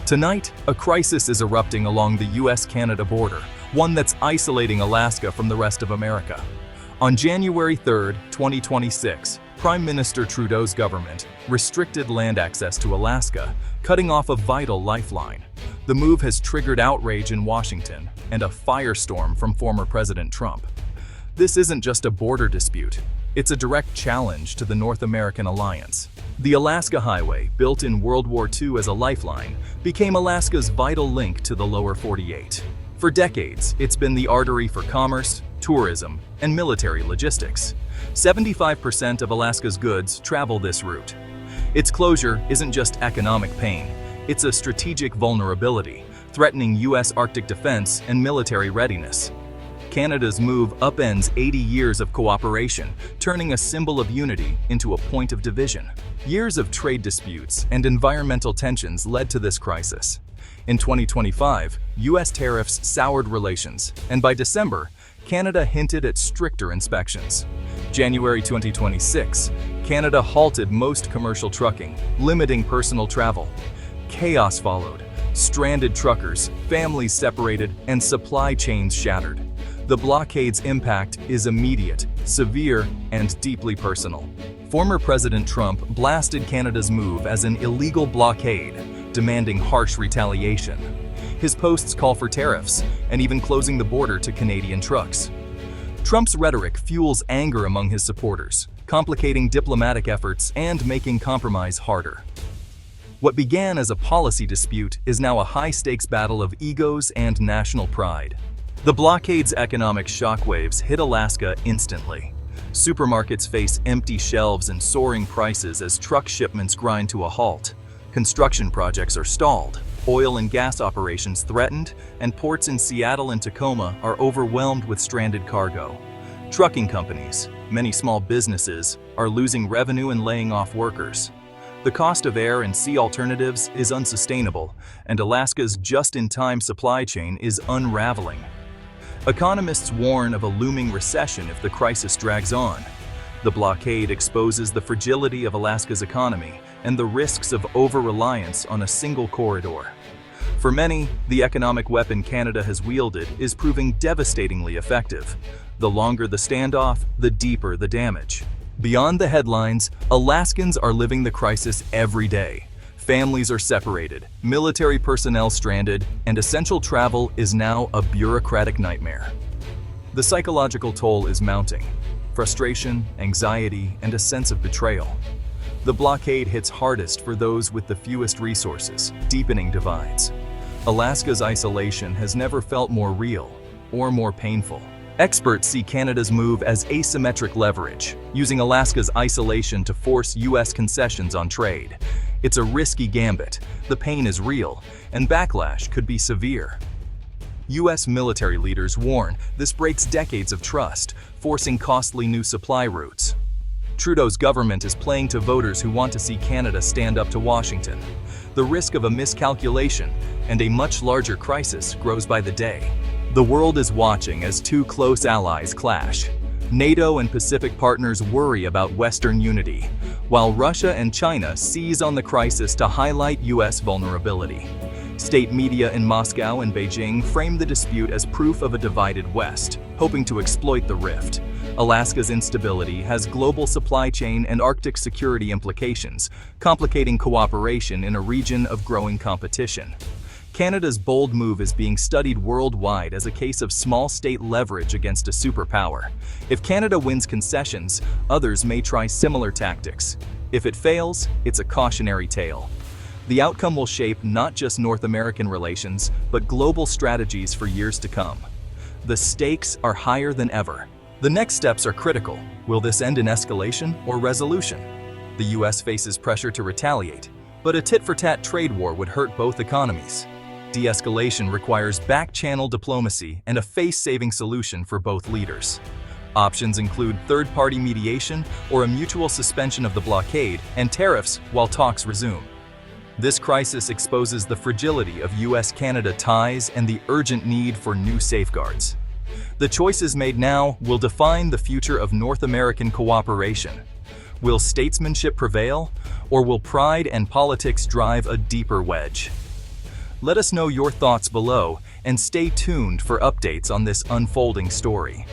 Tonight, a crisis is erupting along the US-Canada border, one that's isolating Alaska from the rest of America. On January 3, 2026, Prime Minister Trudeau's government restricted land access to Alaska, cutting off a vital lifeline. The move has triggered outrage in Washington and a firestorm from former President Trump. This isn't just a border dispute, it's a direct challenge to the North American alliance. The Alaska Highway, built in World War II as a lifeline, became Alaska's vital link to the lower 48. For decades, it's been the artery for commerce, tourism, and military logistics. 75% of Alaska's goods travel this route. Its closure isn't just economic pain, it's a strategic vulnerability, threatening US Arctic defense and military readiness. Canada's move upends 80 years of cooperation, turning a symbol of unity into a point of division. Years of trade disputes and environmental tensions led to this crisis. In 2025, US tariffs soured relations, and by December, Canada hinted at stricter inspections. January 2026, Canada halted most commercial trucking, limiting personal travel. Chaos followed. Stranded truckers, families separated, and supply chains shattered. The blockade's impact is immediate, severe, and deeply personal. Former President Trump blasted Canada's move as an illegal blockade, demanding harsh retaliation. His posts call for tariffs and even closing the border to Canadian trucks. Trump's rhetoric fuels anger among his supporters, complicating diplomatic efforts and making compromise harder. What began as a policy dispute is now a high-stakes battle of egos and national pride. The blockade's economic shockwaves hit Alaska instantly. Supermarkets face empty shelves and soaring prices as truck shipments grind to a halt. Construction projects are stalled, oil and gas operations threatened, and ports in Seattle and Tacoma are overwhelmed with stranded cargo. Trucking companies, many small businesses, are losing revenue and laying off workers. The cost of air and sea alternatives is unsustainable, and Alaska's just-in-time supply chain is unraveling. Economists warn of a looming recession if the crisis drags on. The blockade exposes the fragility of Alaska's economy and the risks of over-reliance on a single corridor. For many, the economic weapon Canada has wielded is proving devastatingly effective. The longer the standoff, the deeper the damage. Beyond the headlines, Alaskans are living the crisis every day. Families are separated, military personnel stranded, and essential travel is now a bureaucratic nightmare. The psychological toll is mounting. Frustration, anxiety, and a sense of betrayal. The blockade hits hardest for those with the fewest resources, deepening divides. Alaska's isolation has never felt more real or more painful. Experts see Canada's move as asymmetric leverage, using Alaska's isolation to force US concessions on trade. It's a risky gambit, the pain is real, and backlash could be severe. US military leaders warn this breaks decades of trust, forcing costly new supply routes. Trudeau's government is playing to voters who want to see Canada stand up to Washington. The risk of a miscalculation and a much larger crisis grows by the day. The world is watching as two close allies clash. NATO and Pacific partners worry about Western unity, while Russia and China seize on the crisis to highlight US vulnerability. State media in Moscow and Beijing frame the dispute as proof of a divided West, hoping to exploit the rift. Alaska's instability has global supply chain and Arctic security implications, complicating cooperation in a region of growing competition. Canada's bold move is being studied worldwide as a case of small state leverage against a superpower. If Canada wins concessions, others may try similar tactics. If it fails, it's a cautionary tale. The outcome will shape not just North American relations, but global strategies for years to come. The stakes are higher than ever. The next steps are critical. Will this end in escalation or resolution? The US faces pressure to retaliate, but a tit-for-tat trade war would hurt both economies. De-escalation requires back-channel diplomacy and a face-saving solution for both leaders. Options include third-party mediation or a mutual suspension of the blockade and tariffs while talks resume. This crisis exposes the fragility of US-Canada ties and the urgent need for new safeguards. The choices made now will define the future of North American cooperation. Will statesmanship prevail, or will pride and politics drive a deeper wedge? Let us know your thoughts below and stay tuned for updates on this unfolding story.